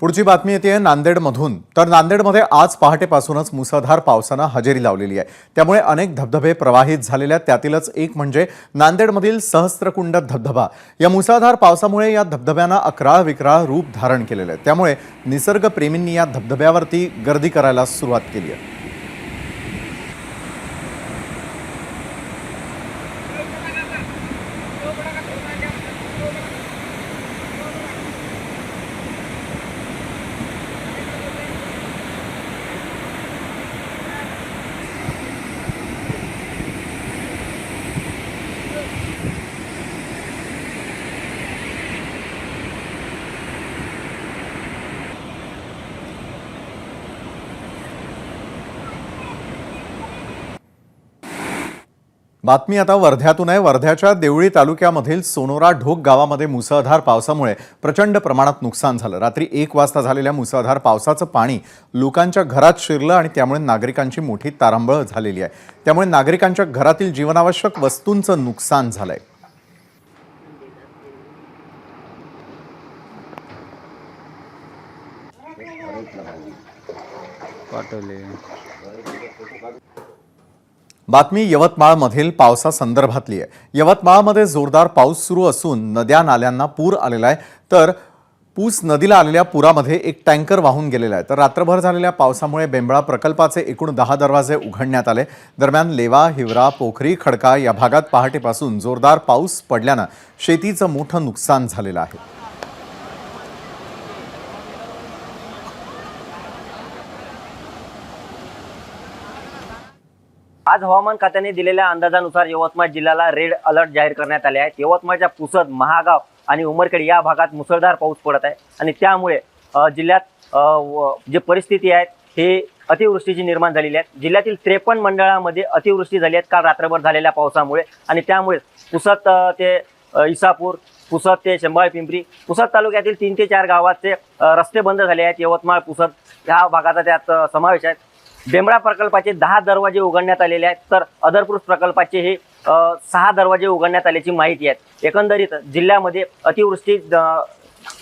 पुढची बातमी येते नांदेडमधून। तर नांदेडमध्ये आज पहाटेपासूनच मुसळधार पावसानं हजेरी लावलेली आहे। त्यामुळे अनेक धबधबे प्रवाहित झालेले आहेत। त्यातीलच एक म्हणजे नांदेडमधील सहस्त्रकुंड धबधबा। या मुसळधार पावसामुळे या धबधब्यानं अकराळ विक्राळ रूप धारण केलेलं आहे। त्यामुळे निसर्गप्रेमींनी या धबधब्यावरती गर्दी करायला सुरुवात केली आहे। बातमी आता वर्ध्यातून आहे। वर्ध्याच्या देवळी तालुक्यामधील सोनोरा ढोक गावामध्ये मुसळधार पावसामुळे प्रचंड प्रमाणात नुकसान झालं। रात्री 1 वाजता झालेल्या मुसळधार पावसाचं पाणी लोकांच्या घरात शिरलं आणि त्यामुळे नागरिकांची मोठी तारांबळ झालेली आहे। त्यामुळे नागरिकांच्या घरातील जीवनावश्यक वस्तूंचं नुकसान झालंय। बातमी यवतमाळमधील पावसासंदर्भातली आहे। यवतमाळमध्ये जोरदार पाऊस सुरू असून नद्या नाल्यांना पूर आलेला आहे। तर पूस नदीला आलेल्या पुरामध्ये एक टँकर वाहून गेलेला आहे। तर रात्रभर झालेल्या पावसामुळे बेंबळा प्रकल्पाचे एकूण 10 दरवाजे उघडण्यात आले। दरम्यान लेवा, हिवरा, पोखरी, खडका या भागात पहाटेपासून जोरदार पाऊस पडल्यानं शेतीचं मोठं नुकसान झालेलं आहे। आज हवामान खात्याने दिलेल्या अंदाजानुसार यवतमाळ जिल्ह्याला रेड अलर्ट जाहीर करण्यात आले आहे। यवतमाळच्या पुसद, महागाव आणि उमरखेड या भागात मुसळधार पाऊस पडत आहे आणि त्यामुळे जिल्ह्यात जे परिस्थिती आहे हे अतिवृष्टीची निर्माण झालेली आहे। जिल्ह्यातील 53 मंडळांमध्ये अतिवृष्टी झाली आहे काल रात्रभर झालेल्या पावसामुळे आणि त्यामुळे पुसद ते इसापूर, पुसद ते शेंबाळ पिंपरी, पुसद तालुक्यातील 3 ते 4 गावाचे रस्ते बंद झाले आहेत। यवतमाळ पुसद या भागाचा त्यात समावेश आहे। बेंबळा प्रकल्पाचे 10 दरवाजे उघडण्यात आलेले आहेत तर अदरपूर प्रकल्पाचे हे 6 दरवाजे उघडण्यात आल्याची माहिती आहे। एकंदरीत जिल्ह्यामध्ये अतिवृष्टी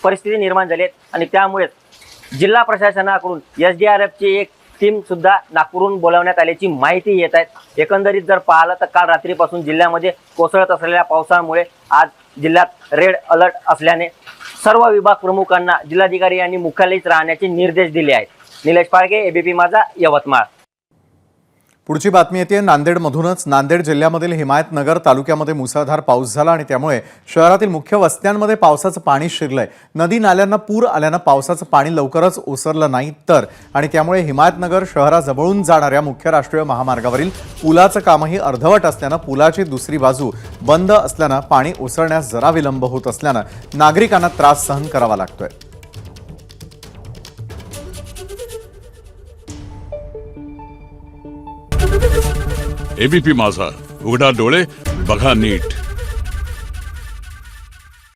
परिस्थिती निर्माण झाली आहे आणि त्यामुळे जिल्हा प्रशासनाकडून SDRFची एक टीम सुद्धा नागपूरहून बोलावण्यात आल्याची माहिती येत आहे। एकंदरीत जर पाहिलं तर काल रात्रीपासून जिल्ह्यामध्ये कोसळत असलेल्या पावसामुळे आज जिल्ह्यात रेड अलर्ट असल्याने सर्व विभाग प्रमुखांना जिल्हाधिकारी यांनी मुख्यालयात राहण्याचे निर्देश दिले आहेत। निलेश पाळगे, ABP माझा, यवतमाळ। पुढची बातमी येते नांदेडमधूनच। नांदेड जिल्ह्यामधील हिमायतनगर तालुक्यामध्ये मुसळधार पाऊस झाला आणि त्यामुळे शहरातील मुख्य वस्त्यांमध्ये पावसाचं पाणी शिरलंय। नदी नाल्यांना पूर आल्यानं पावसाचं पाणी लवकरच ओसरलं नाही तर आणि त्यामुळे हिमायतनगर शहराजवळून जाणाऱ्या मुख्य राष्ट्रीय महामार्गावरील पुलाचं कामही अर्धवट असल्यानं पुलाची दुसरी बाजू बंद असल्यानं पाणी ओसरण्यास जरा विलंब होत असल्यानं नागरिकांना त्रास सहन करावा लागतोय। ABP माझा, उघडा डोळे बघा नीट।